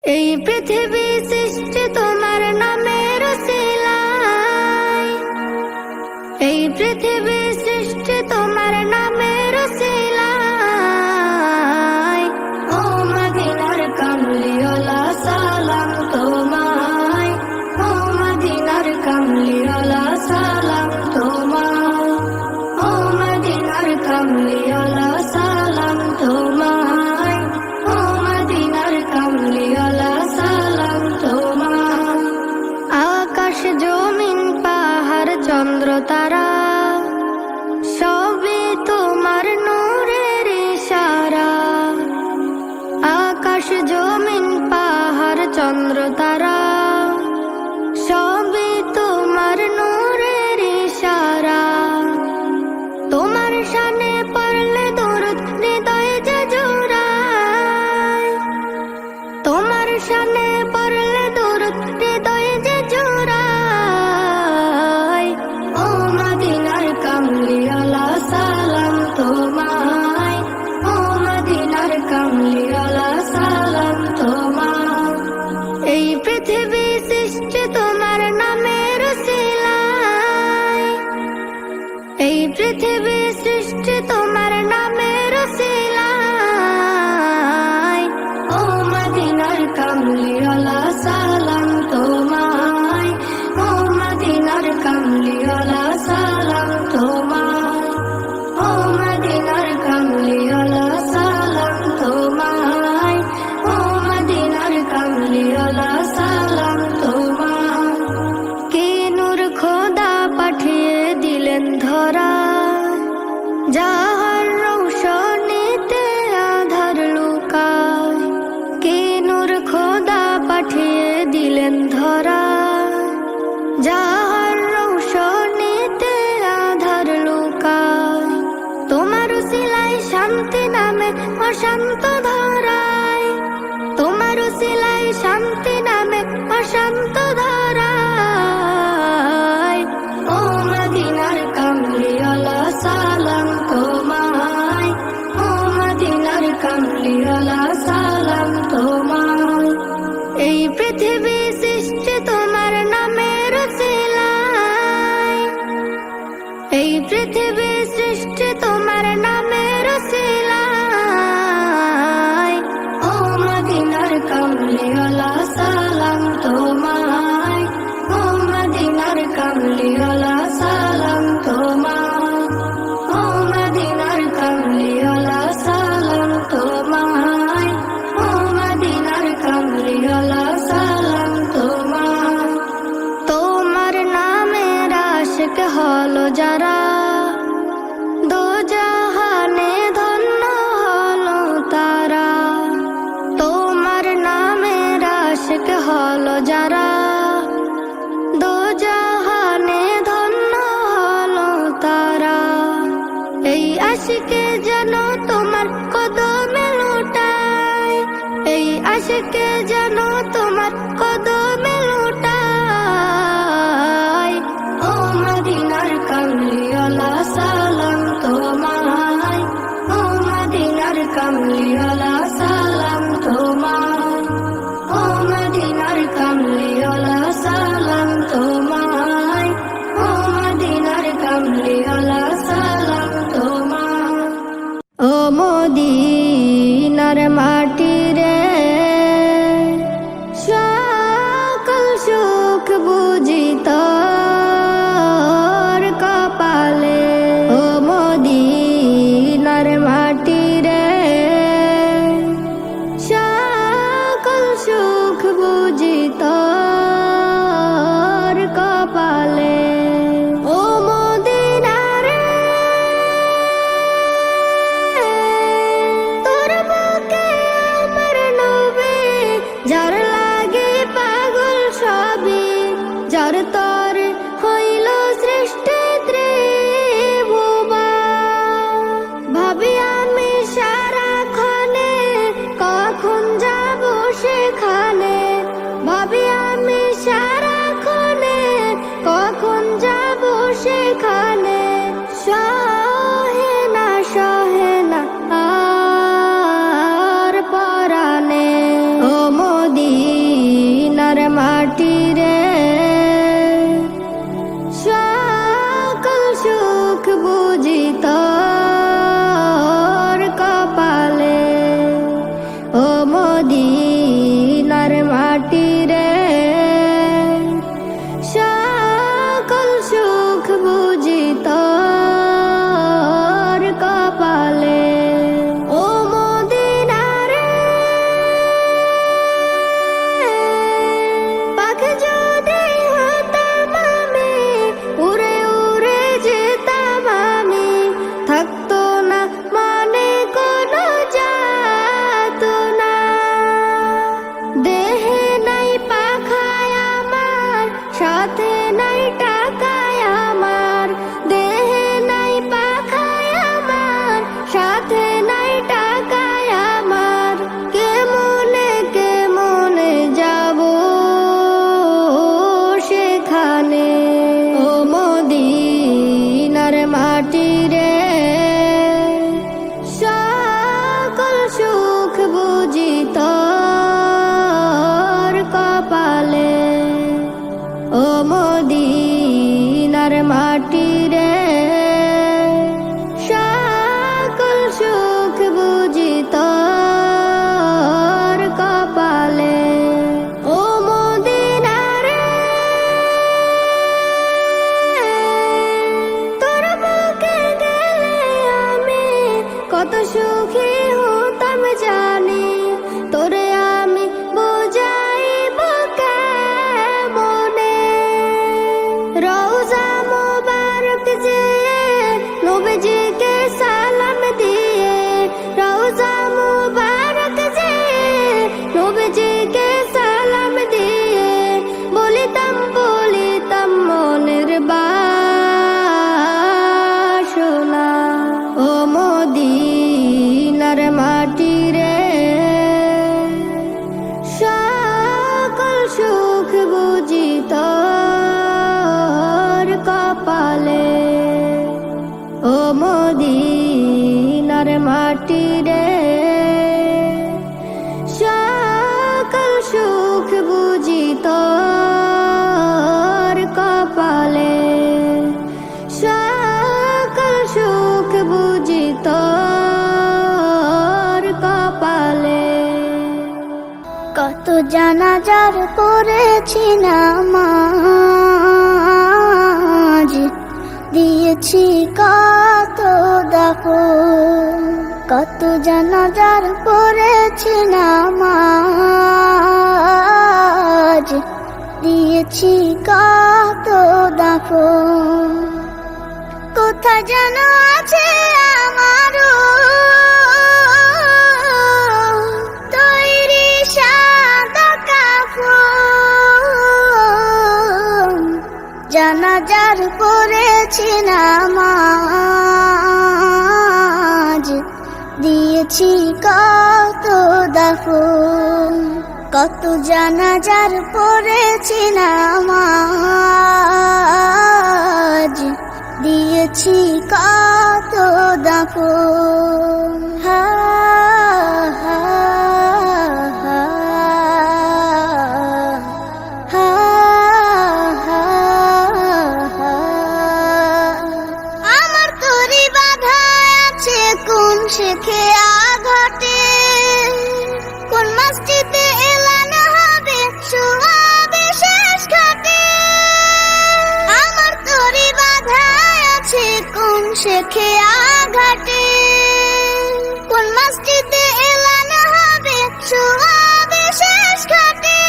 এই পৃথিবী সৃষ্টি তোমার নামের উসিলায়, এই পৃথিবী সৃষ্টি তোমার নামের উসিলায়। ও মদিনার কামলিওয়ালা সালাম তোমায়, ও মদিনার কামলিওয়ালা সালাম তোমায়, ও মদিনার কামলিওয়ালা সালাম তোমায়, ও মদিনার কামলিওয়ালা সালাম তোমায়। আকাশ জমিন পাহাড় চন্দ্র তারা সবই তোমার নূরের ইশারা। আকাশ জমিন পাহাড় চন্দ্র তারা সবই তোমার নূরের ইশারা। তোমার শানে পড়লে দরুদ হৃদয় যে জোড়ায়, তোমার শানে পড়লে দরুদ হৃদয় যে জোড়ায়। ও মদিনার কামলিওয়ালা সালাম তোমায়, ও মদিনার কামলিওয়ালা সালাম তোমায়। এই পৃথিবী সৃষ্টি তোমার নামের উসিলায়, এই পৃথিবী সৃষ্টি তোমার নামের উসিলায়। ও মদিনার কামলিওয়ালা সালাম তোমায়, ও মদিনার কামলিওয়ালা সালাম তোমায়, ও মদিনার কামলিওয়ালা সালাম তোমায়, ও মদিনার কামলিওয়ালা সালাম তোমায়। কি নূর খোদা পাঠিয়ে দিলেন ধরা, যাহার রৌশনীতে আধার লুকায়। কি নূর খোদা পাঠিয়ে দিলেন ধরা, যাহার রৌশনীতে আধার লুকায়। তোমার উসিলায় শান্তি নামে অশান্ত ধরায়, তোমার উসিলায় শান্তি নামে অশান্ত ধরায়। ও মদিনার কামলিওয়ালা সালাম তোমায়, ও মদিনার কামলিওয়ালা সালাম তোমায়। এই পৃথিবী সৃষ্টি তোমার নামের উসিলায়, এই পৃথিবী সৃষ্টি তোমার নামের উসিলায়। ও মদিনার কামলিওয়ালা সালাম তোমায়, ও মদিনার কামলিওয়ালা সালাম তোমায়, ও মদিনার কামলিওয়ালা সালাম তোমায়, ও মদিনার কামলিওয়ালা সালাম তোমায়। তোমার নামের আশিক হলো যারা, দোজাহানে ধন্য হলো তারা। তোমার নামের আশিক হলো যারা, দোজাহানে ধন্য হলো তারা। এই আশিকে যেন তোমার কদমে লুটায়, এই আশিকে যেন তোমার কদমে লুটায়। ও মদিনার কামলিওয়ালা সালাম তোমায়, ও মদিনার কামলিওয়ালা সালাম তোমায়, ও মদিনার কামলিওয়ালা সালাম তোমায়, ও মদিনার কামলিওয়ালা সালাম তোমায়। ও মদিনার মাটি রে, সকল সুখ বুঝি তোর কপালে। ও মদিনার মাটি রে, সকল সুখ বুঝি তোর কপালে। ও মদিনা রে, তোর বুকে আমার নবী, যার লাগে পাগল সবই, যার তর হইল সৃষ্টি ত্রিভুবন। ভাবি আমি সারাক্ষণে কখন যাব সেখানে, ভাবি আমি সারাক্ষণে কখন যাব সেখানে। সহে না সহে না আর পরাণে। ও মদিনা জানাজার পড়েছি নামাজ, দিয়েছি কত দাফন। কত জানাজার পড়েছি নামাজ, দিয়েছি কত দাফন। কোথা যেন আছে আমারও তৈরি সাদা কাফন, জানাজার পড়েছি নামাজ, দিয়েছি কত দাফন। কত জানাজার পড়েছি নামাজ, দিয়েছি কত দাফন। আমার তরি বাধা আছে কোন শেখে আঘাটে, কোন মসজিদে এলান হবে শোয়াবে শেষ ঘাটে। আমার তরি বাধা আছে কোন শেখে আঘাটে, কোন মসজিদে এলান হবে শোয়াবে শেষ ঘাটে।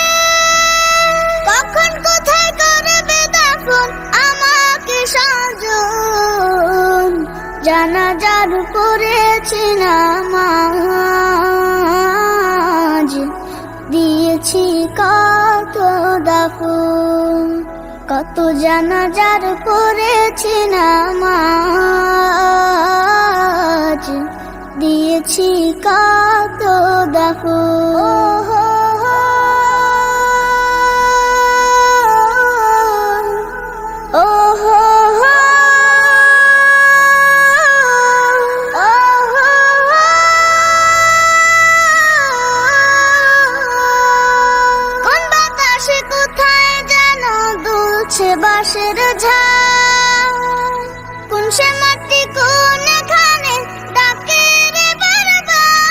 কখন কোথায় করবে দাফন আমাকে সাজন, জানাজার পড়েছি নামাজ, দিয়েছি কত দাফন। কত জানাজার পড়েছি নামাজ, দিয়েছি কত দাফন। কোন বাতাসে কোথায় যেন দুলছে বাঁশের ঝাড়, কোন সে মাটি কোনখানে ডাকে রে বারবার।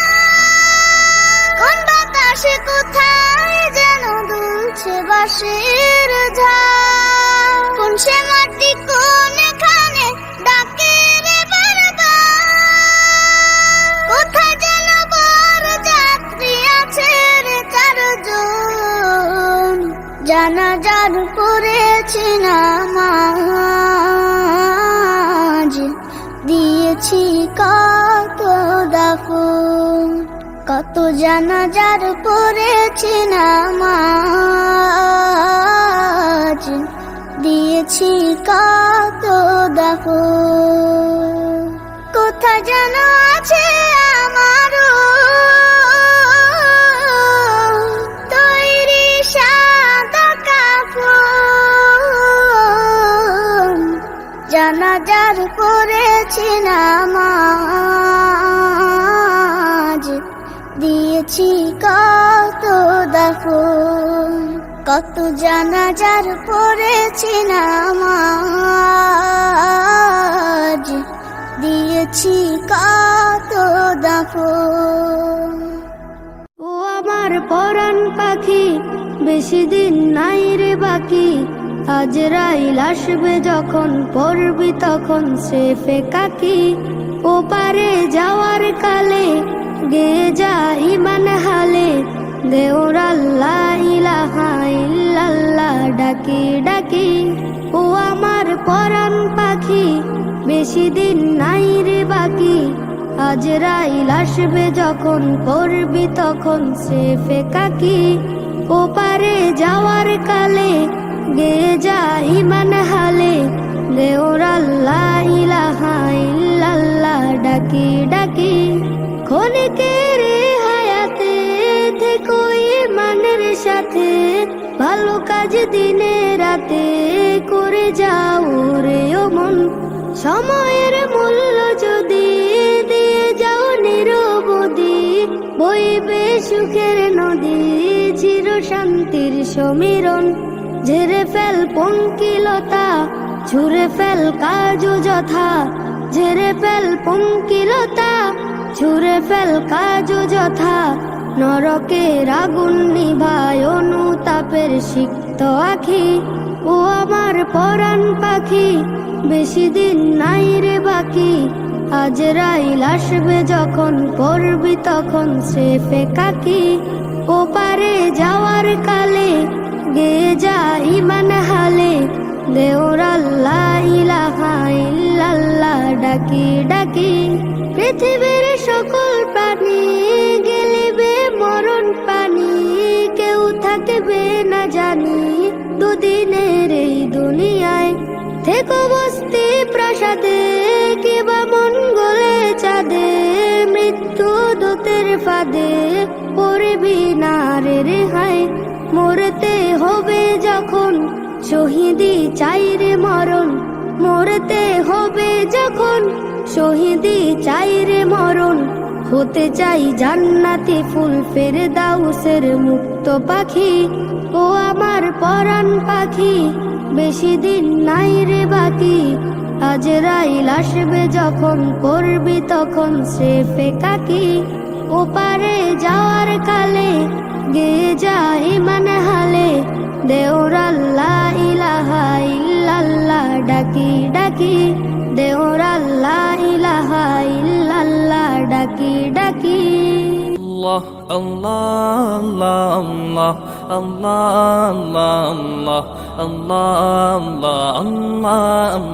কোন বাতাসে কোথায় যেন দুলছে বাঁশের ঝাড়, কোন সে মাটি কোনখানে ডাকে রে বারবার। কোথায় যেন বড় যাত্রী আছে রে চারজন, জানাজার পড়েছি নামাজ, দিয়েছি কত দাফন। কত জানাজার পড়েছি নামাজ, দিয়েছি কত দাফন। কোথা যেন আছে আমারও তৈরি সাদা কাফন, জানাজার পড়েছি নামাজ, দিয়েছি কত দাফন। কত জানাজার পড়েছি নামাজ, দিয়েছি কত দাফন। ও আমার পরাণ পাখি, বেশি দিন নাই রে বাকি। আজরাইল আসবে যখন পড়বি তখন স্রেফে কাকি। ও পারে যাওয়ার কালে গে যা ইমান হালে, দেওর আল্লাহ ইলাহা ইল্লাল্লাহ ডাকি ডাকি। ও আমার পরাণ পাখি, বেশি দিন নাই রে বাকি। আজরাইল আসবে যখন পড়বি তখন স্রেফে কাকি। ও পারে যাওয়ার কালে গে যা ইমান হালে, দেওর আল্লাহ ইলাহা ইল্লাল্লাহ ডাকি ডাকি। ক্ষণিকের হায়াতে থেকো ইমানের সাথে, ভালো কাজ দিনে রাতে করে যাও রে ও মন। সময়ের মূল্য যদি দিয়ে যাও নিরবধি, বইবে সুখের নদী চির শান্তির সমীরণ। ঝেড়ে ফেল পঙ্কিলতা, ছুঁড়ে ফেল কাজ যথা। ঝেড়ে ফেল পঙ্কিলতা, ছুঁড়ে ফেল কাজ যথা। নরকের আগুন নিভায় অনুতাপের সিক্ত আখি। ও আমার পরাণ পাখি, বেশি দিন নাই রে বাকি। আজরাইল আসবে যখন, করবি তখন স্রেফে কাকি। ও পারে যাওয়ার কালে, গেয়ে যা ইমান হালে। দেওর আল্লাহ ইলাহা ইল্লাল্লাহ ডাকি ডাকি। পৃথিবীর সকল প্রাণী গেলিবে মরণ পানি। কেউ থাকবে না জানি দুদিনের এই দুনিয়ায়। থেকো বস্তি প্রাসাদে, কিবা মঙ্গলে চাঁদে। মৃত্যু দূতের ফাঁদে পড়বি না রে রেহাই। মরতে হবে যখন, শহীদি চাই রে মরণ। মরতে হবে যখন, শহীদি চাই রে মরণ। হতে চাই জান্নাতি ফুল, ফেরদাউসের মুক্ত পাখি। ও আমার পরাণ পাখি, বেশি দিন নাই রে বাকি। আজরাইল আসবে যখন, করবি তখন স্রেফে কাকি। ও পারে যাওয়ার কালে, গেয়ে যা ইমান হালে। দেওর আল্লাহ ইলাহা ইল্লাল্লাহ ডাকি ডাকি। দেওর আল্লাহ ইলাহা ইল্লাল্লাহ ডাকি ডাকি। Allah, Allah, Allah, Allah, Allah, Allah,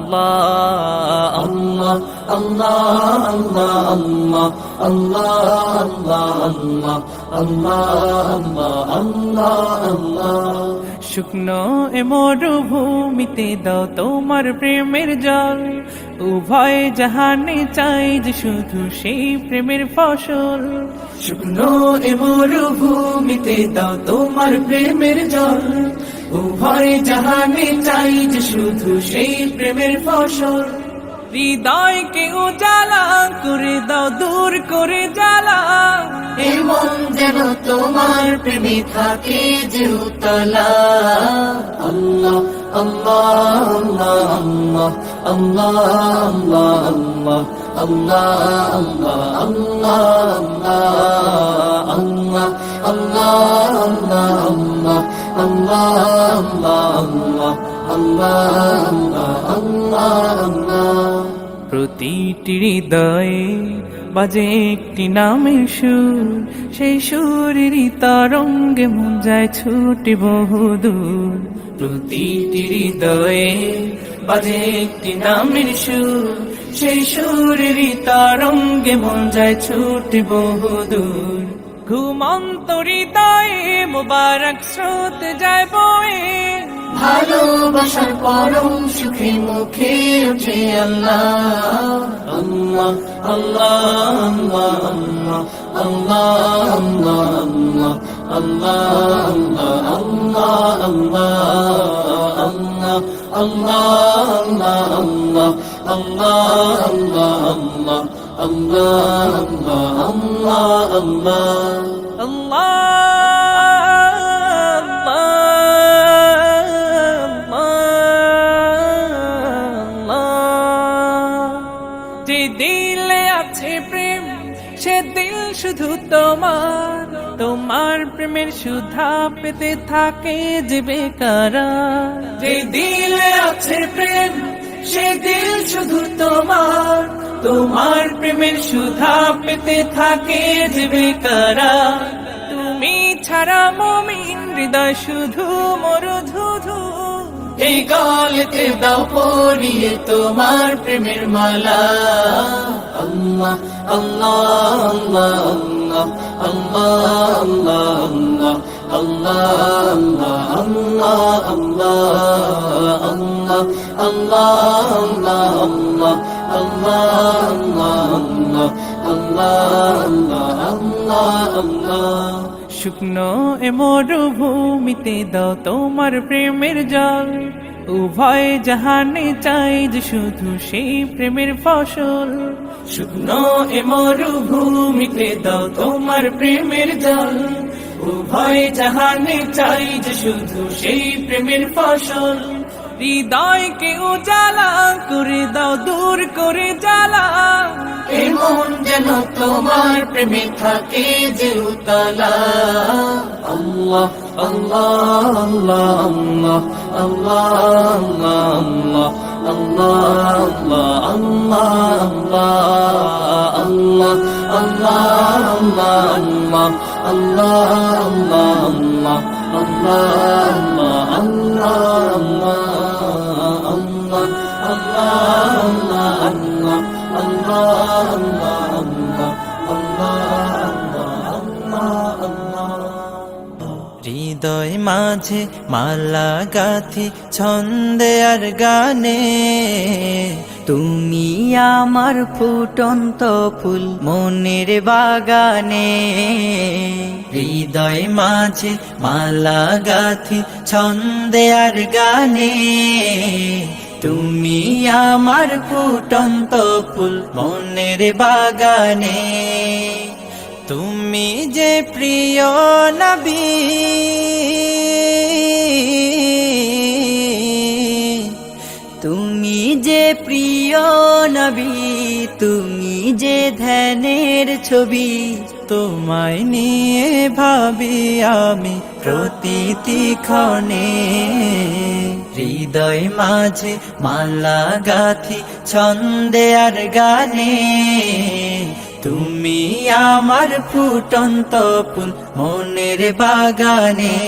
Allah, Allah, Allah, Allah, Allah, Allah, Allah. শুকনো এ মরুভূমিতে দাও তোমার প্রেমের জল। উভয় জাহানে চাই যে শুধু সেই প্রেমের ফসল। শুকনো এ মরুভূমিতে দাও তোমার প্রেমের জল। উভয় জাহানে চাই যে শুধু সেই প্রেমের ফসল। হৃদয়কে উজালা করে দাও, দূর করে জ্বালা। এমন যেন তোমার প্রেমে থাকে যে উতলা। আল্লাহ আল্লাহ আল্লাহ আল্লাহ আল্লাহ আল্লাহ আল্লাহ আল্লাহ আল্লাহ আল্লাহ আল্লাহ আল্লাহ আল্লাহ আল্লাহ। প্রতিটি হৃদয়ে বাজে একটি নামের সুর। সেই সুরেরই তরঙ্গে মন যায় ছুটে বহুদূর। প্রতিটি হৃদয়ে বাজে একটি নামের সুর। সেই সুরেরই তরঙ্গে মন যায় ছুটে বহুদূর। ঘুমন্ত হৃদয়ে মোবারক স্রোত যায় বয়ে। ভালোবাসার পরম সুখে মুখে উঠে আল্লাহ আল্লাহ আল্লাহ আল্লাহ আল্লাহ আল্লাহ আল্লাহ আল্লাহ আল্লাহ আল্লাহ আল্লাহ আল্লাহ যে দিলে আছে প্রেম, সে দিল শুধু তোমার। তোমার প্রেমের সুধা পেতে থাকে যে বেকারার। যে দিলে আছে প্রেম, সে দিল শুধু তোমার। তোমার প্রেমের সুধা পেতে থাকে যে বেকারার। তুমি ছাড়া মুমিন হৃদয় শুধু মরুধুধু। এই গলেতে দাও পরিয়ে তোমার প্রেমের মালা। আল্লাহ আল্লাহ আল্লাহ আল্লাহ আল্লাহ আল্লাহ আল্লাহ আল্লাহ আল্লাহ আল্লাহ। শুকনো এ মরুভূমিতে দাও তোমার প্রেমের জল। উভয় জাহানে চাই যে শুধু সেই প্রেমের ফসল। শুকনো এ মরুভূমিতে দাও তোমার প্রেমের জল। উভয় জাহানে চাই যে শুধু সেই প্রেমের ফসল। হৃদয়কে উজালা করে দাও, দূর করে জ্বালা। এমন যেন তোমার প্রেমে থাকে যে উতলা। আল্লাহ আল্লাহ আল্লাহ আল্লাহ আল্লাহ আল্লাহ আল্লাহ আল্লাহ আল্লাহ হৃদয় মাঝে মালা গাথি ছন্দে আর গানে, তুমি আমার ফুটন্ত ফুল মনের বাগানে। হৃদয় মাঝে মালা গাথি ছন্দে আর গানে, তুমি আমার ফুটন্ত ফুল মনের বাগানে। তুমি যে প্রিয় নবী, তুমি যে প্রিয় নবী, তুমি যে ধ্যানের ছবি। তোমায় নিয়ে ভাবি আমি প্রতিটি ক্ষণে। হৃদয় মাঝে মালা গাথি ছন্দে আর গানে, তুমি আমার ফুটন্ত ফুল মনের বাগানে।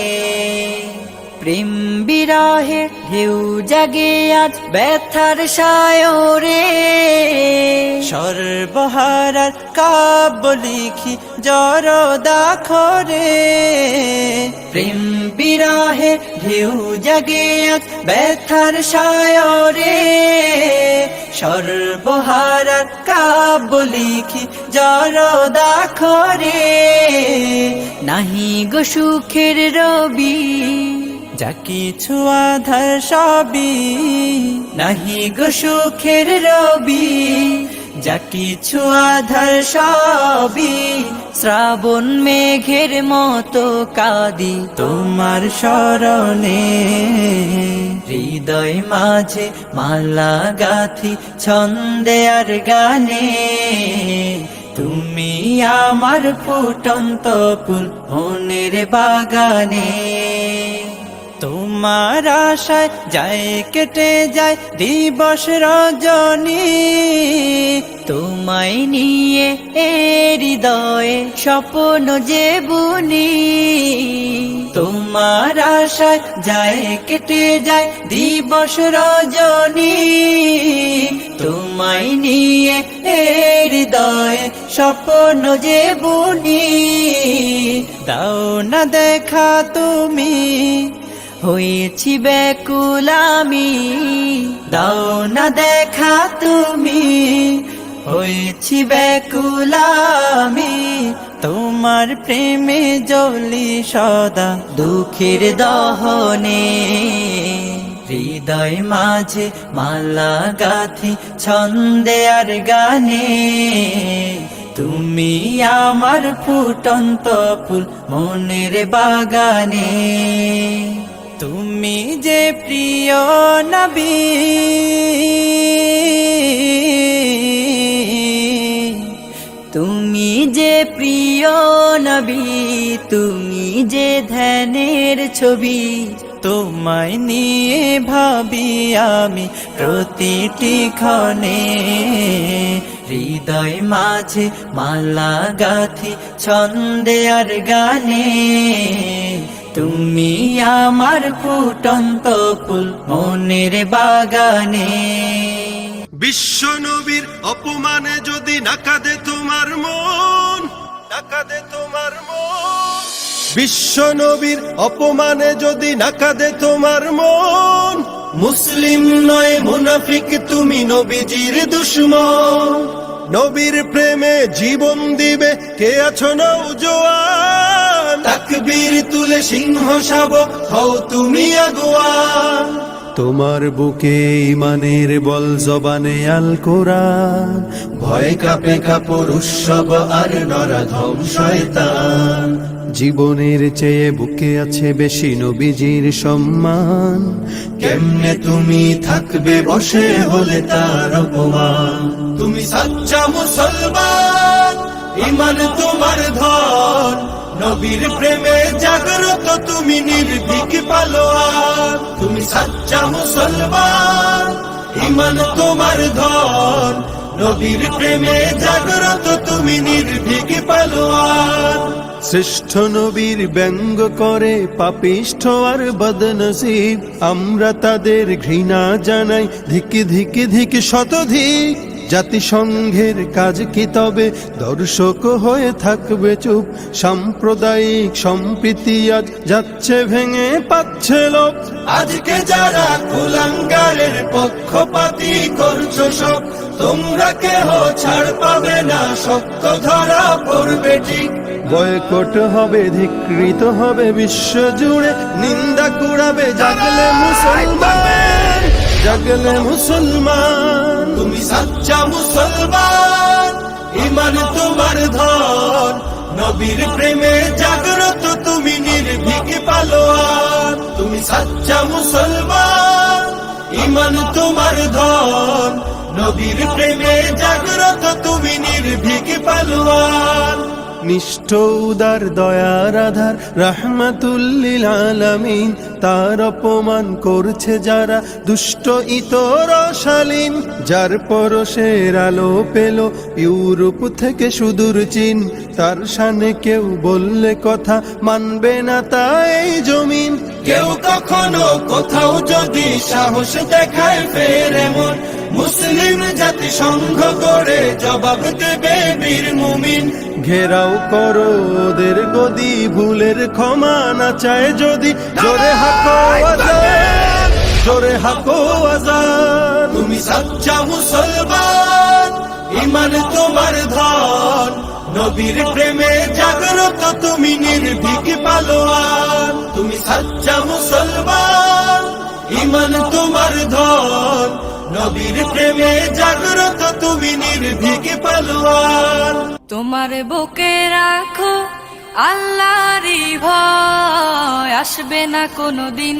প্রেম বিরহে ঢেউ জাগে আজ ব্যথার সায়রে, সর্বহারার কাব্য লিখি জরদাখরে। প্রেম বিরহে ঢেউ জাগে আজ ব্যথার সায়রে, সর্বহারার কাব্য লিখি জরদাখরে। নাহি গো সুখের রবি, যা কিছু আধার সবই। নাহি গো সুখের রবি, যা কিছু আধার সবই। শ্রাবণ মেঘের মতো কাঁদি তোমার শরণে। হৃদয় মাঝে মালা গাথি ছন্দে আর গানে, তুমি আমার ফুটন্ত ফুল মনের বাগানে। তোমার আশায় যায় কেটে যায় দিবস রজনী, তোমায় নিয়ে এ হৃদয়ে স্বপ্ন যে বুনি। তোমার আশায় যায় কেটে যায় দিবস রজনী, তোমায় নিয়ে এ হৃদয়ে স্বপ্ন যে বুনি। দাও না দেখা তুমি, হয়েছি ব্যাকুল আমি। দাও না দেখা তুমি, হয়েছি ব্যাকুল আমি। তোমার প্রেমে জ্বলি সদা দুঃখের দহনে। হৃদয় মাঝে মালা গাথি ছন্দে আর গানে, তুমি আমার ফুটন্ত ফুল মনের বাগানে। তুমি যে প্রিয় নবী, তুমি যে প্রিয় নবী, তুমি যে ধ্যানের ছবি। তোমায় নিয়ে ভাবি আমি প্রতিটি ক্ষণে। হৃদয় মাঝে মালা গাথি ছন্দে আর গানে, তুমি আমার ফুটন্ত ফুল মনের বাগানে। বিশ্ব নবীর অপমানে যদি না কাঁদে তোমার মন, না কাঁদে তোমার মন। বিশ্ব নবীর অপমানে যদি না কাঁদে তোমার মন, মুসলিম নয় মুনাফিক তুমি নবীজির দুশমন। নবীর প্রেমে জীবন দিবে কে আছো নওজোয়ান, তাকবীর তুলে সিংহ শাবক হও তুমি আগুয়ান। তোমার বুকে ইমানের বল জবানে আল কোরআন, ভয় কাঁপে কাপুর উৎসব আর নরাধম শয়তান। জীবনের চেয়ে বুকে আছে বেশি নবীজির সম্মান। কেমনে তুমি থাকবে বসে হলে তার অপমান। তুমি সাচ্চা মুসলমান, ইমান তোমার ধন, নবীর প্রেমে জাগ্রত তুমি নির্ভীক পালোয়ান। তুমি সাচ্চা মুসলমান, ইমান তোমার ধন, নবীর প্রেমে জাগ্রত তুমি নির্ভীক পালোয়ান। শ্রেষ্ঠ নবীর ব্যঙ্গ করে পাপিষ্ঠ আর বদনসিব, আমরা তাদের ঘৃণা জানাই ধিকি ধিকি ধিকি শতধিক। জাতিসংঘের কাজ কি তবে দর্শক হয়ে থাকবে চুপ? সাম্প্রদায়িক সম্প্রীতি আজ যাচ্ছে ভেঙে পাচ্ছে লোক। আজকে যারা কুলাঙ্গারের পক্ষপাতী করছো সব, তোমরা কেহ ছাড় পাবে না, শক্ত ধরা পড়বে ঠিক। বয়কট হবে, ধিকৃত হবে বিশ্ব জুড়ে, নিন্দা কুড়াবে জাগলে মুসলমান, জাগলে মুসলমান। তুমি সাচ্চা মুসলমান, ইমান তোমার ধন, নবীর প্রেমে জাগ্রত তুমি নির্ভীক পালোয়ান। তুমি সাচ্চা মুসলমান, ইমান তোমার ধন, নবীর প্রেমে জাগ্রত তুমি নির্ভীক পালোয়ান। নিষ্ঠ উদার দয়ার আধার রাহমাতুল্লিল আলামিন, তার অপমান করছে যারা দুষ্ট ইতর শালীন। যার পরশের আলো পেল ইউরোপ থেকে সুদূর চীন, তার শানে কেউ বললে কথা মানবে না তাই জমিন। কেউ কখনো কোথাও যদি সাহস দেখায় ফের এমন, মুসলিম জাতি সংঘ করে জবাব দেবে বীর মুমিন। ঘেরাও করো ওদের গদি, ভুলের ক্ষমা না চায় যদি, জোরে হাকো আজান, জোরে হাকো আজান। তুমি সাচ্চা মুসলমান, ইমান তোমার ধন, নবীর প্রেমে জাগ্রত তুমি নির্ভীক পালোয়ান। তুমি সাচ্চা মুসলমান, ইমান তোমার ধন, নবীর প্রেমে জাগ্রত তুমি নির্ভীক পালোয়ান। তোমার বুকে রাখো আল্লাহরই ভয়, আসবে না কোনো দিন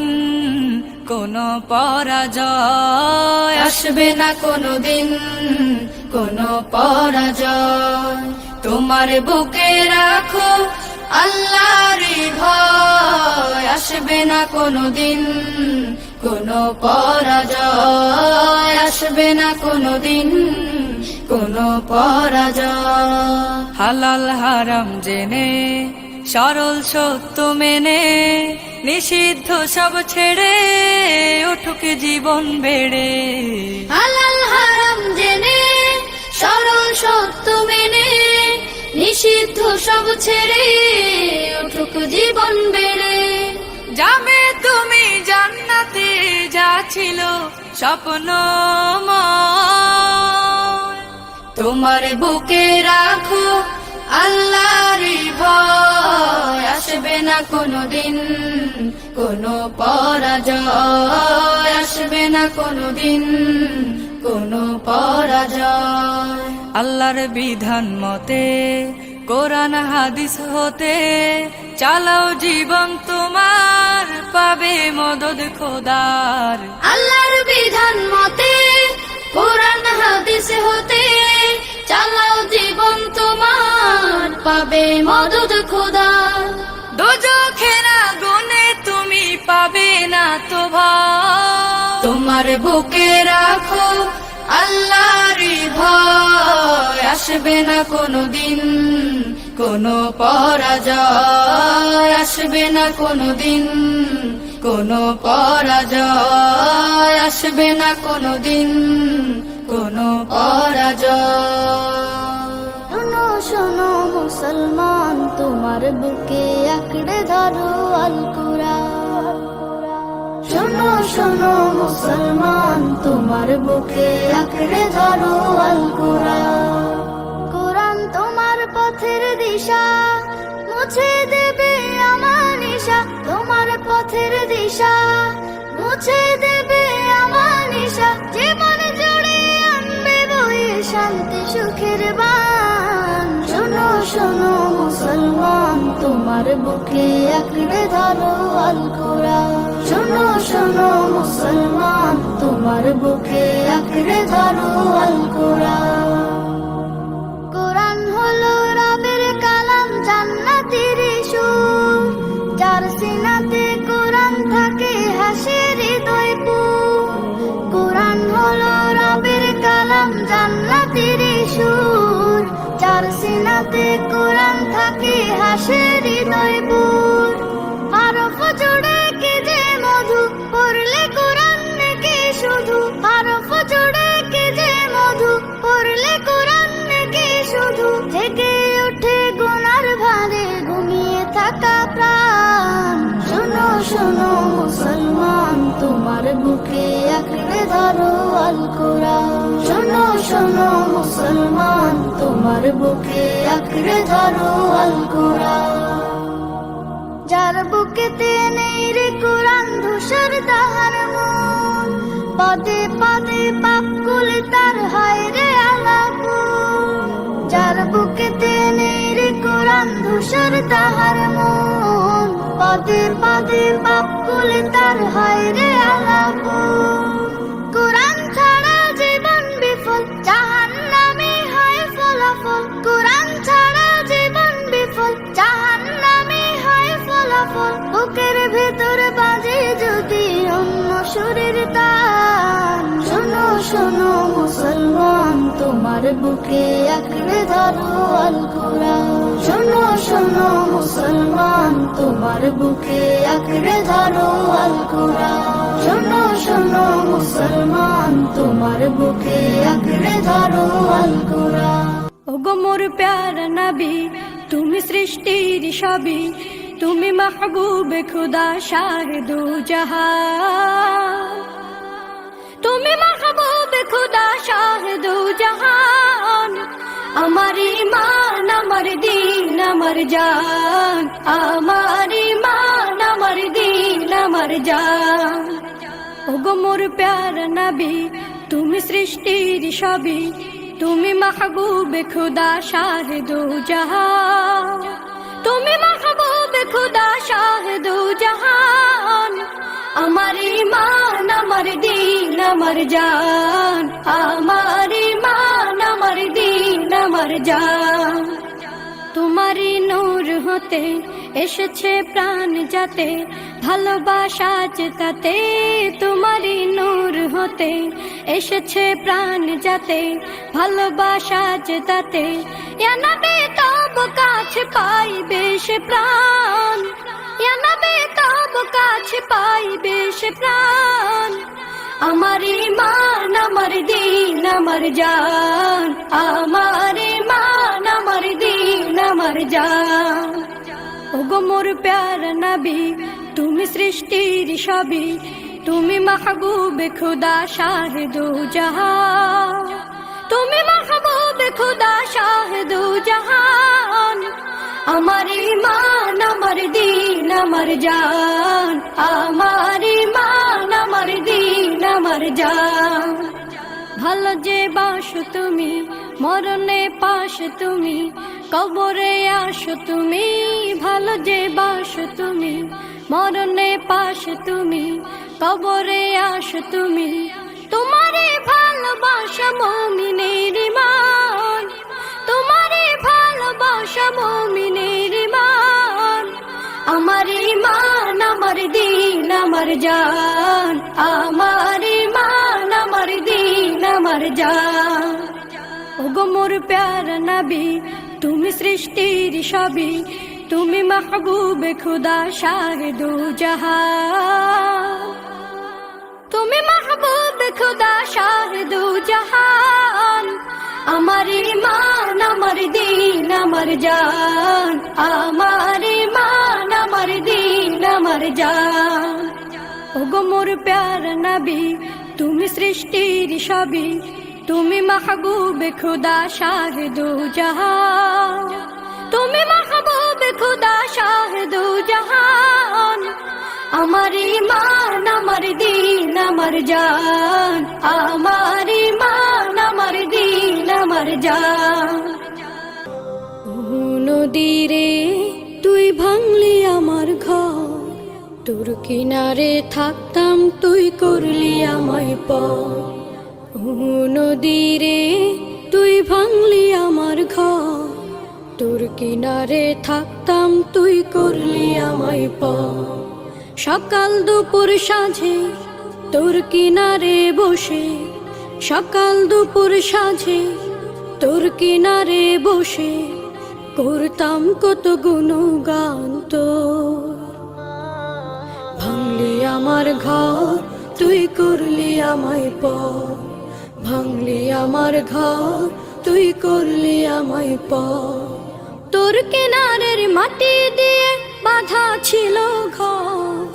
কোনো পরাজয়, আসবে না কোনো দিন কোনো পরাজয়। তোমার বুকে রাখো আল্লাহরই ভয়, আসবে না কোনো দিন কোনো পরাজয়, আসবে না কোনো দিন কোনো পরাজয়। হালাল হারাম জেনে সরল সত্য মেনে, নিষিদ্ধ সব ছেড়ে উঠুক জীবন বেড়ে। হালাল হারাম জেনে সরল সত্য মেনে, নিষিদ্ধ সব ছেড়ে উঠুক জীবন বেড়ে। যাবে তুমি জান্নাতে, যা ছিল স্বপ্নময়। তোমার বুকে রাখো আল্লাহরই ভয়, আসবে না কোনো দিন কোনো পরাজয়, আসবে না কোনো দিন কোনো পরাজয়। আল্লাহর বিধান মতে কোরআন হাদিস হতে চালাও জীবন তোমার, পাবে মদদ খোদার। আল্লাহর বিধান মতে কোরআন হাদিস হতে চালাও জীবন তোমার, পাবে মদদ খোদার। দোজখের আগুনে তুমি পাবে না তো ভয়। তোমার বুকে রাখো আল্লাহরই ভয়, আসবে না কোনো দিন কোনো পরাজয়, আসবে না কোনো দিন কোনো পরাজয়, আসবে না কোনো দিন কোনো পরাজয়। শোনো শোনো মুসলমান, তোমার বুকে আঁকড়ে ধরো আল কুরআন। শোনো শোনো মুসলমান, তোমার বুকে আঁকড়ে ধরো আল কুরআন। কোরআন তোমার পথের দিশা, মুছে দেবে আমানিশা। তোমার পথের দিশা মুছে দেবে আমানিশা। জীবন জুড়ে আনবে বয়ে শান্তি সুখের বান। শোনো শোনো মুসলমান তোমার বুকে আঁকড়ে ধরো আল কোরআন শোনো শোনো মুসলমান তোমার বুকে আঁকড়ে ধরো আল কোরআন কোরআন হলো রবের কালাম জান্নাতের সুর যার সিনাতে কোরআন থাকে হাসে হৃদয় পুর কোরআন হলো রবের কালাম জান্নাতের সুর যার সিনাতে কোরআন থাকে হাসে হৃদয় পুর হরফ জুড়ে কি যে মধু পড়লে কোরআন নাকি শুধু হরফ জুড়ে কি যে মধু পড়লে কোরআন নাকি শুধু থেকে ওঠে গুনার ভারে ঘুমিয়ে থাকা প্রাণ শোনো শোনো মুসলমান তোমার বুকে আঁকড়ে ধরো আল কোরআন শোনো শোনো মুসলমান তোমার বুকে আঁকড়ে ধরো আল কোরআন যার বুকেতে নেই রে কোরআন ধূসর তাহার মন পদে পদে পাপ কুলে তার হয় রে আলাপুর যার বুকেতে নেই রে কোরআন ধূসর তাহার মন পদে পদে পাপ কুলে তার হয় রে আলাপুর কোরআন ছাড়া জীবন বিফল জাহান্নামে হয় ফলাফল কোরআন ছাড়া জীবন বিফল জাহান্নামে হয় ফলাফল বুকের ভেতর বাজে যদি অন্য সুরের তান শোনো শোনো মুসলমান তোমার বুকে আঁকড়ে ধরো আল কোরআন শোনো শোনো মুসলমান তোমার বুকে আঁকড়ে ধরো আল কোরআন শোনো শোনো মুসলমান তোমার বুকে আঁকড়ে ধরো আল কোরআন ওগো মোর প্যারা নবী তুমি সৃষ্টির সবই তুমি মাহবুবে খুদা শাহিদু জাহান তুমি মাহবুবে খুদা শাহিদু জাহান আমার ঈমান আমার দিন আমার জান আমার ঈমান আমার দিন আমার জান ওগো মোর প্যারা নবী তুমি সৃষ্টির সবই তুমি মাহবুবে খুদা শাহিদু জাহান তুমি মাহবুবে খুদা শাহিদু জাহান আমার ঈমান আমার দিন আমার জান আমার ঈমান আমার দিন আমার জান তোমারই নূর হতে এসেছে প্রাণ যাতে ভালোবাসা চেতাতে তোমারই নূর হতে এসেছে প্রাণ যাতে ভালোবাসা চেতাতে ইয়া নবী তব কাছে পাইবে সে প্রাণ ইয়া নবী তব কাছে পাইবে সে প্রাণ আমার ঈমান আমার দিন আমার জান আমার ঈমান আমার দিন আমার জান ওগো মোর প্যারা নবী তুমি সৃষ্টির সবই তুমি মাহবুবে খুদা শাহিদু জাহান তুমি মাহবুবে খুদা শাহিদু জাহান আমার ঈমান আমার দিন আমার জান আমার ঈমান আমার দিন আমার জান ভালো যে বাসো তুমি মরণে পাশ তুমি কবরে আসো তুমি ভালো যে বাসো তুমি মরণে পাশ তুমি কবরে আসো তুমি তোমারে ভালোবাসা মুমিনের ঈমান তোমারে ভালোবাসা মুমিনের ঈমান আমার ঈমান আমার দিন আমার জান আমার ঈমান আমার দিন আমার জান ওগো মোর প্যারা নবী তুমি সৃষ্টির সবই তুমি মাহবুবে খুদা শাহিদু জাহান তুমি মাহবুবে খুদা শাহিদু জাহান আমার ঈমান আমার দিন আমার জান আমার ঈমান আমার দিন আমার জান ওগো মোর প্যারা নবী তুমি সৃষ্টির সবই তুমি মাহবুবে খুদা শাহিদু জাহান তুমি মাহবুবে খুদা শাহিদু জাহান আমার ঈমান আমার দিন আমার জান আমার ঈমান আমার দিন আমার জান নদীরে তুই ভাঙলি আমার ঘর, তোর কিনারে থাকতাম তুই করলি আমায় পর। ও নদীরে তুই ভাঙলি আমার ঘর, তোর কিনারে থাকতাম তুই করলি আমায় পর। সকাল দুপুর সাঁঝে তোর কিনারে বসে, সকাল দুপুর সাঁঝে তোর কিনারে বসে করতাম কত গুণগান তোর। ভাঙলি আমার ঘর তুই করলি আমায় পর, ভাঙলি আমার ঘর তুই করলি আমায় পর। তোর কিনারের মাটি দিয়ে বাঁধা ছিল ঘর,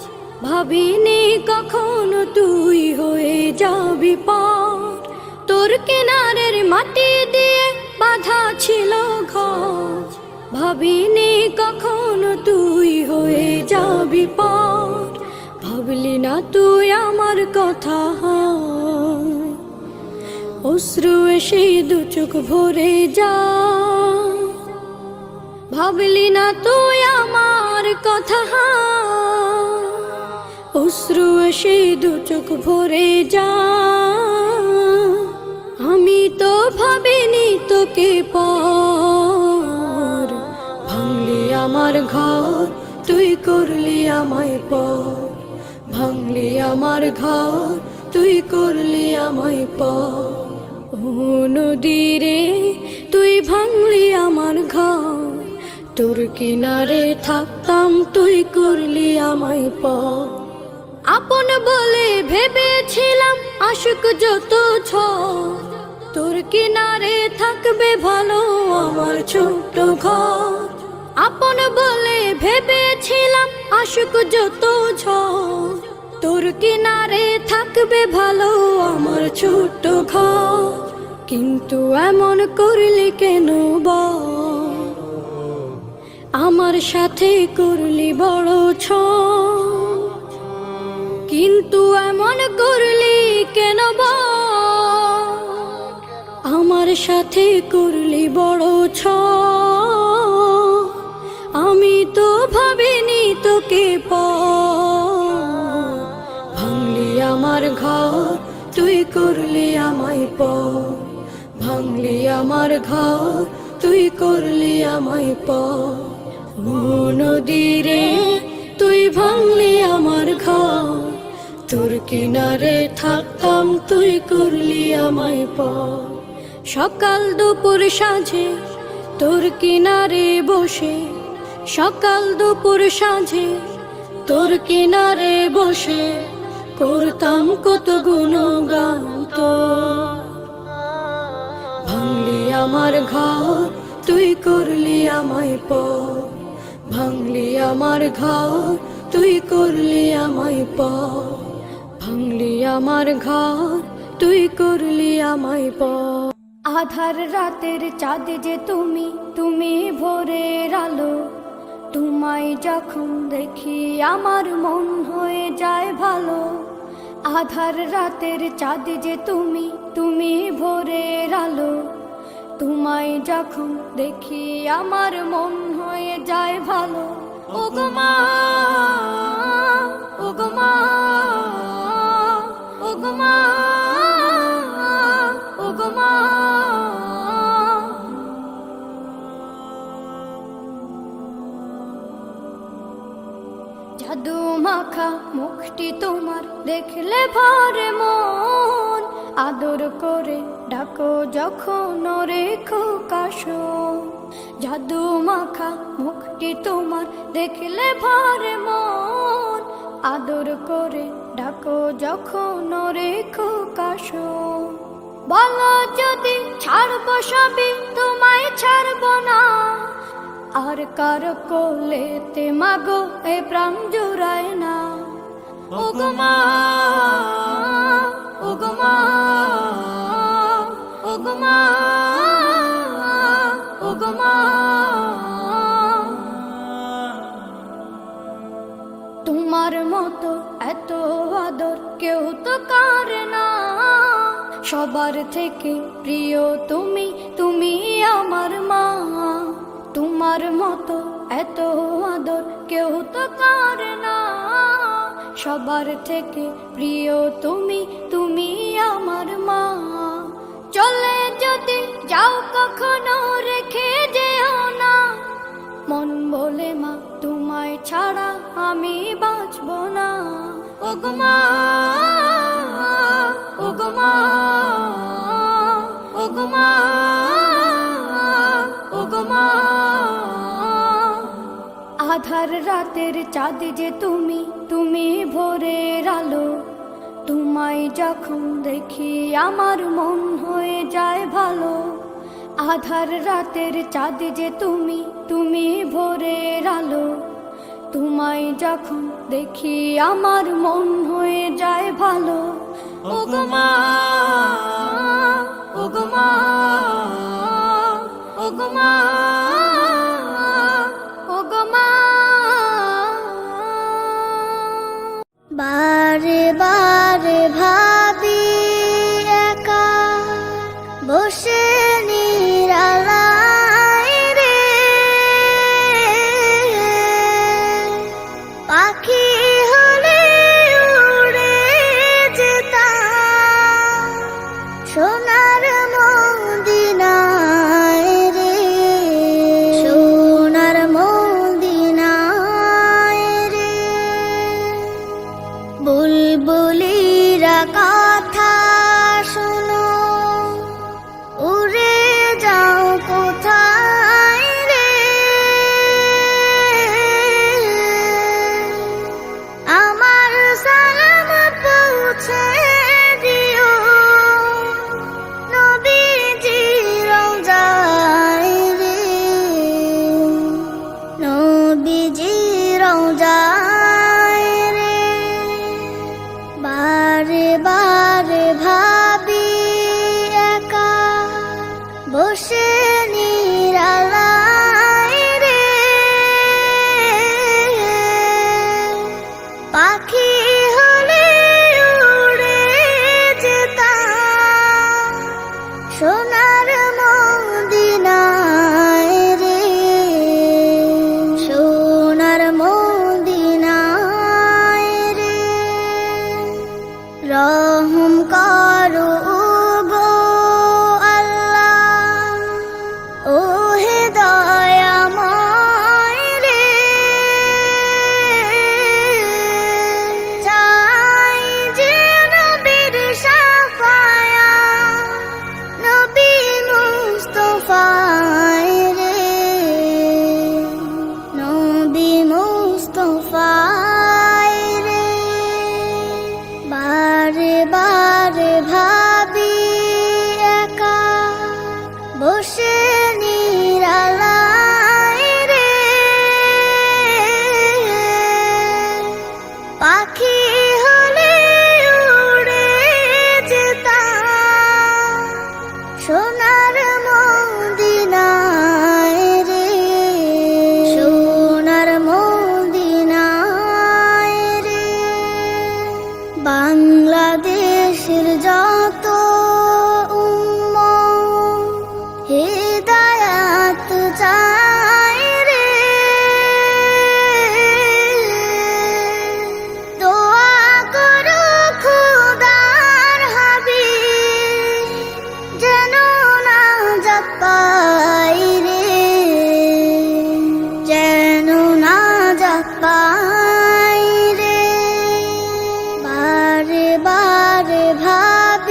ভাবিনি কখনো তুই হয়ে যাবি পার। তোর কিনারের মাটি দিয়ে বাঁধা ছিল ঘর, ভাবিনি কখনো তুই হয়ে যাবি পার। ভাবলি না তুই আমার কথা, অশ্রু এসে দু চোখ ভরে যা। ভাবলি না তুই আমার কথা, অশ্রু এসে দু চোখ ভরে যা। আমি তো ভাবিনি তোকে পর, ভাঙলি আমার ঘর তুই করলি আমায় পর, ভাঙলি আমার ঘর তুই করলি আমায় পর। ও নদীরে তুই ভাঙলি আমার ঘর, তোর কিনারে থাকতাম তুই করলি আমায় পর। আপন বলে ভেবেছিলাম আশুক যত ঝড়, তোর কিনারে থাকবে ভালো আমার ছোট্ট ঘর। আপন বলে ভেবেছিলাম আশুক যত ঝড়, তোর কিনারে থাকবে ভালো আমার ছোট্ট ঘর। কিন্তু এমন করলি কেন বল, আমার সাথে করলি বড় ছল। কিন্তু এমন করলি কেন বল, আমার সাথে করলি বড় ছল। আমি তো ভাবিনি তোকে পর, ভাঙলি আমার ঘর তুই করলি আমায় পর, ভাঙলি আমার ঘর তুই করলি আমায় পর। ও নদীরে তুই ভাঙলি আমার ঘর, তোর কিনারে থাকতাম তুই করলি আমায় পর। সকাল দুপুর সাঁঝে তোর কিনারে বসে, সকাল দুপুর সাঁঝে তোর কিনারে বসে করতাম কত গুণগান তোর। ভাঙলি আমার ঘর তুই করলি আমায় পর, ভাঙলি আমার ঘর তুই করলি আমায় পর, ভাঙলি আমার ঘর তুই করলি আমায় পর। আধার রাতের চাঁদ যে তুমি, তুমি ভোরের আলো, তোমায় যখন দেখি আমার মন হয়ে যায় ভালো। আধার রাতের চাঁদ যে তুমি, তুমি ভোরের আলো, তোমায় যখন দেখি আমার মন হয়ে যায় ভালো। ওগো মা, ওগো মা, ওগো মা, ওগো মা। জাদু মাখা মুখটি তোমার দেখলে ভরে মন, আদর করে ডাকো যখন রেখো কাশো। জাদু মাখা মুখটি তোমার দেখলে ভরে মন, আদর করে ডাকো যখন রেখো কাশো। বলো যদি ছাড়বো সবই তোমায় ছাড়বো না, আর কার কোলেতে মাগো এ প্রাণ জুড়ায় না। ওগো মা, ওগো মা, ওগো মা, ওগো মা। তোমার মতো এত আদর কেউ তো করে না, সবার থেকে প্রিয় তুমি, তুমি আমার মা। তোমার মতো এত আদর কেউ তো করে না, সবার থেকে প্রিয় তুমি, তুমি আমার মা। চলে যদি যাও কখনো রেখে যেও না, মন বলে মা তোমায় ছাড়া আমি বাঁচব না। ওগো মা, ওগো মা, ওগো মা, ওগো মা। আধার রাতের চাঁদ যে তুমি, তুমি ভোরের আলো, তোমায় যখন দেখি আমার মন হয়ে যায় ভালো। আধার রাতের চাঁদ যে তুমি, তুমি ভোরের আলো, তোমায় যখন দেখি আমার মন হয়ে যায় ভালো। ওগো মা, ওগো মা, ওগো মা, ওগো মা। বারে বারে ভাবি একা বসে নিরালায় রে, পাখি হলে উড়ে যেতাম সোনার মদিনায় রে, সোনার মদিনায় রে। বুলবুলিরা কথা শোনো, উড়ে যাও কোথায় রে, আমার সালাম পৌঁছে দিও নবীজি রওজায় রে, নবীজি রওজায় রে। বারে বারে ভাবি একা বসে নিরালায় রে, পাখি হলে উড়ে যেতাম সোনার মদিনায় রে, সোনার মদিনায় রে। রহম করো গো আল্লাহ, ও হে দয়াময় রে, চাই যে নবীর শাফায়াত, নবী মুস্তাফায় রে, নবী মুস্তাফায় রে। বারে বারে ভাবি একা বসে নিরালায় রে, পাখি হলে উড়ে যেতাম সোনার মদিনায় রে, সোনার মদিনায় রে। বাংলাদেশের যত উম্মত হিদায়াত চায় রে, দোয়া করো খোদার হাবিব যেন নাজাত পাই রে, যেন নাজাত পাই রে। বারে বারে ভাবি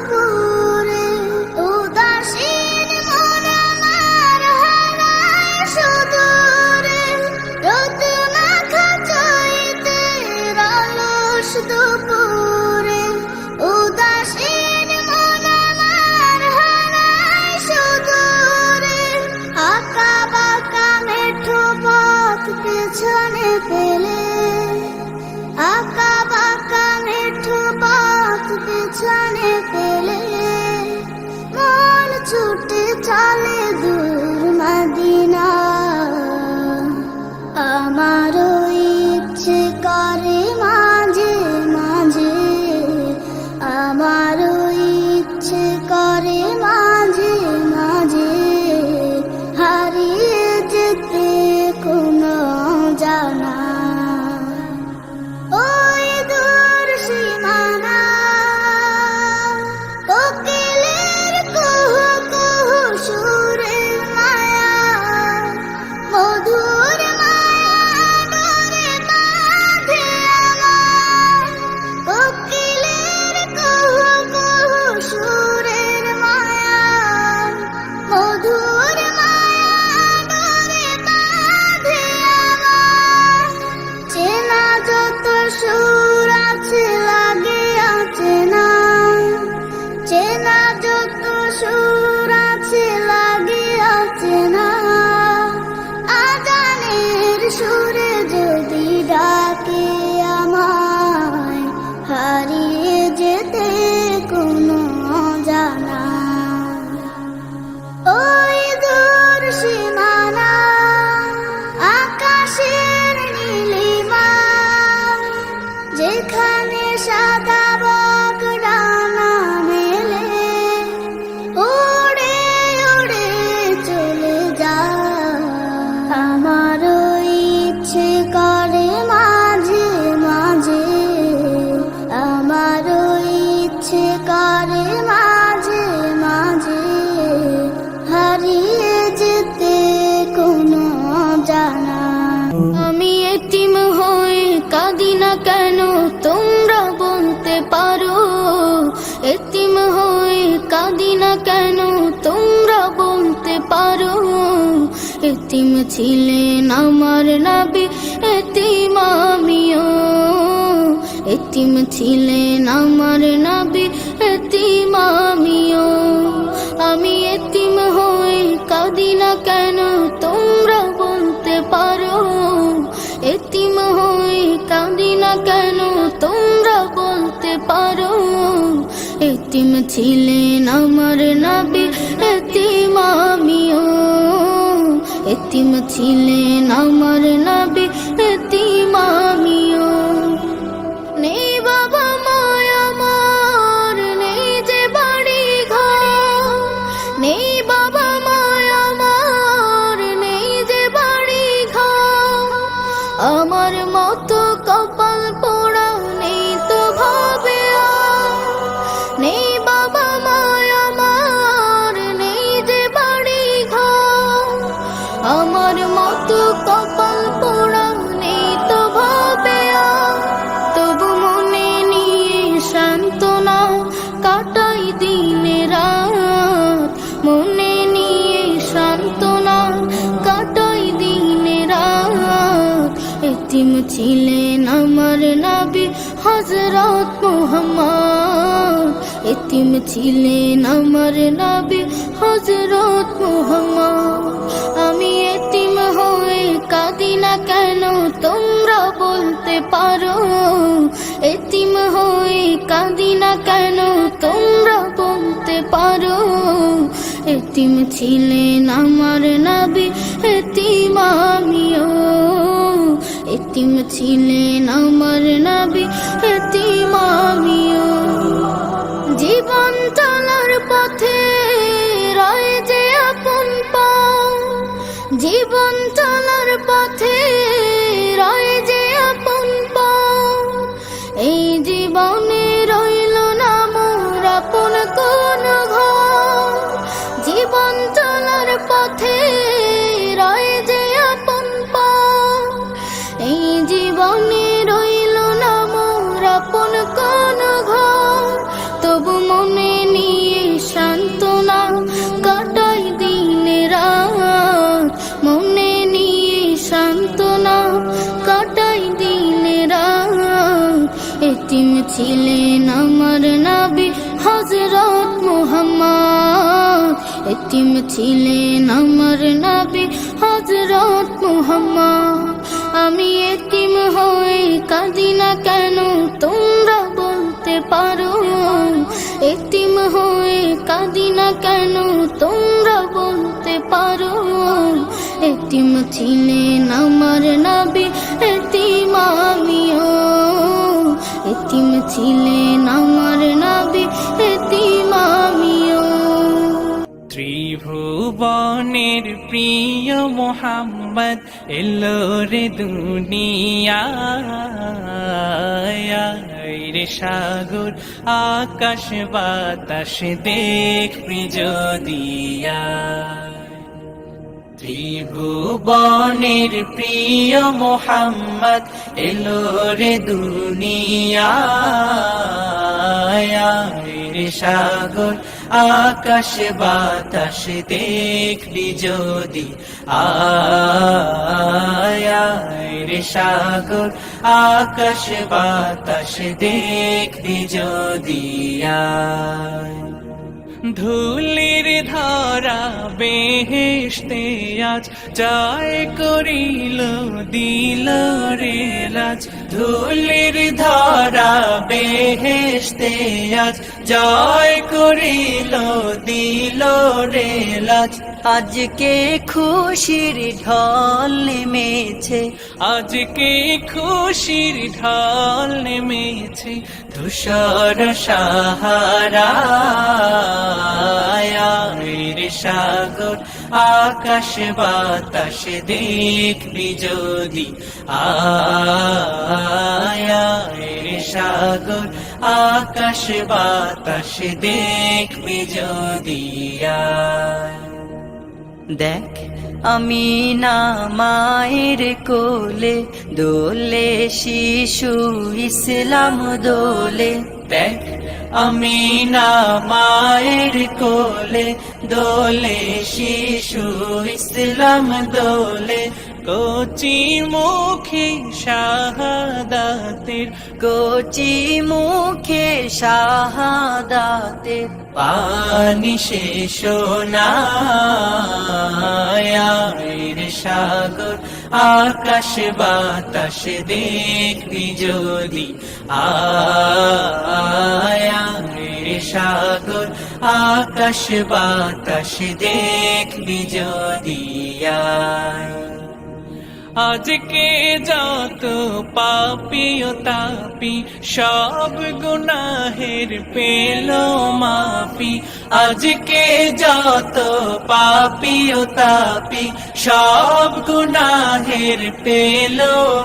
দুপুরে উদাসীন মন আমার হারায় সুদূরে রোদ মাখা চৈতের অলস দুপুরে উদাসীন মন আমার হারায় সুদূরে আঁকা বাঁকা মেঠো পথ পেছনে ফেলে আঁকা বাঁকা মেঠো পথ পেছনে ফেলে মন ছুটে চলে দূর মদিনা আমারও ইচ্ছে করে মাঝে মাঝে আমারও ইচ্ছে করে মাঝে মাঝে হারিয়ে যেতে কোনো জানা ওই দূর সীমানা কোকিলের কুহু কুহু সুরের মায়া মধুর মায়া ডোরে বাঁধে আমার কোকিলের কুহু কুহু সুরের মায়া মধুর মায়া ডোরে বাঁধে আমার চেনা যত সুর আছে লাগে অচেনা চেনা যত সুর আছে লাগে অচেনা আজানের সুরে যদি ডাকে আমায় হারিয়ে যেতে কোনো জানা ওই দূর সীমানা আকাশের নীলিমা যেখানে সাদা বক ডানা মেলে উড়ে উড়ে চলে যায় আমারও ইচ্ছে করে মাঝে মাঝে আমারও ইচ্ছে করে মাঝে মাঝে হারিয়ে যেতে কোনো জানা আমি এতিম হয়ে কাঁদি না কেন তোমরা বলতে পারো এতিম হয়ে কাঁদি না কেন তোমরা বলতে পারো এতিম ছিলেন আমার নবী এতিম আমিও এতিম ছিলেন আমার নবী এতিম আমিও আমি এতিম হয়ে কাঁদি না কেন তোমরা বলতে পারো এতিম হয়ে কাঁদি না কেন তোমরা বলতে পারো এতিম ছিলেন আমার নবী এতিম আমিও এতিম ছিলেন আমার নবী এতিম আমিও নেই বাবা মায়া আমার নেই যে বাড়ি ঘর নেই বাবা মায়া আমার নেই যে বাড়ি ঘর আমার মতো কপাল পোড়া নেই তো ভাবে আর নেই বাবা মায়া আমার নেই যে বাড়ি ঘর আমার মতো কপাল পোড়া নেই তো ভাবে আর তবু মনে নিয়ে সান্ত্বনা কাটাই দিনে রাত মনে নিয়ে সান্ত্বনা কাটাই দিনে রাত এতিম ছিলেন আমার নবী হযরত মুহাম্মদ এতিম ছিলেন আমার নবী হযরত মুহাম্মদ আমি এতিম হয়ে কাঁদি না কেন তোমরা বলতে পারো এতিম হয়ে কাঁদি না কেন তোমরা বলতে পারো এতিম ছিলেন আমার নবী এতিম আমিও এতিম ছিলেন আমার নবী এতিম আমিও জীবন চলার পথে রয়ে যে আপন পাও জীবন চলার পথে রয়ে যে আপন পাও এই জীবনে রইল না মোর আপন কোন ঘর জীবন চলার পথে রয়ে যে আপন পাও এই জীবনে রইল না মোর আপন কোন ঘর তবু মনে এতিম ছিলেন আমার নবী হযরত মুহাম্মদ, এতিম ছিলেন আমার নবী হযরত মুহাম্মদ। আমি এতিম হয়ে কাঁদি না কেন তোমরা বলতে পারো, এতিম হয়ে কাঁদি না কেন তোমরা বলতে পারো। এতিম ছিলেন আমার নবী এতিম আমিও, এতিম ছিলেন আমার নবী এতিম আমিও। ত্রিভুবনের প্রিয় মোহাম্মদ এলো রে দুনিয়ায়, রে সাগর আকাশ বাতাস দেখবি যদিয়া। ত্রিভুবনের প্রিয় মোহাম্মদ এলো রে দুনিয়ায়, রে সাগর আকাশ বাতাস দেখবি যদি রে সাগর আকাশ বাতাস দেখবি যদি ধুলির ধারা বেহেশতে আজ জয় করিল দিল রে লাজ, ধুলির ধারা বেহেশতে আজ জয় করিল দিল রে লাজ। আজকে খুশির ঢল নেমেছে, আজকে খুশির ঢল নেমেছে ধূসর সাহারায়, রে সাগর আকাশ বাতাস দেখবি যদি রে সাগর আকাশ বাতাস দেখবি যদি দেখ আমি না মায়ের কোলে দোলে শিশু ইসলাম দোলে, দেখ আমি না মায়ের কোলে দোলে শিশু ইসলাম দোলে। কচি মুখে শাহাদাতের, কচি মুখে শাহাদাতের পানি শেষ না রে সাগর আকাশ বাতাস দেখবি যদি রে সাগর আকাশ বাতাস দেখবি যদি আজকে যত পাপী ও তাপী সব গুনাহের পেল মাফি, আজকে যত পাপী ও তাপী সব গুনাহের পেল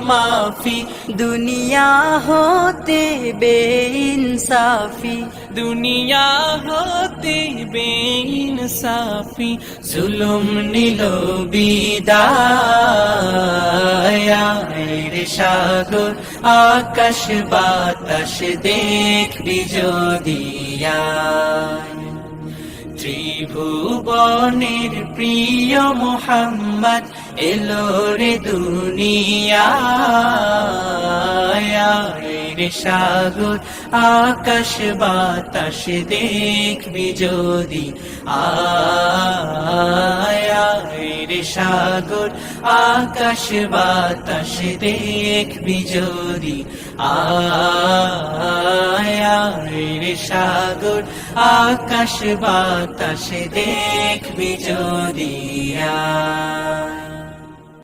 মাফি। দুনিয়া হতে বেইনসাফি, দুনিয়া হতে বেইনসাফি জুলুম নিল বিদায়, রে সাগর আকাশ বাতাস দেখবি যদি ত্রিভুবনের প্রিয় মোহাম্মদ এলো রে দুনিয়ায়, রে সাগর আকাশ বাতাস দেখবি যদি রে সাগর আকাশ বাতাস দেখবি যদি রে সাগর আকাশ বাতাস দেখবি যদি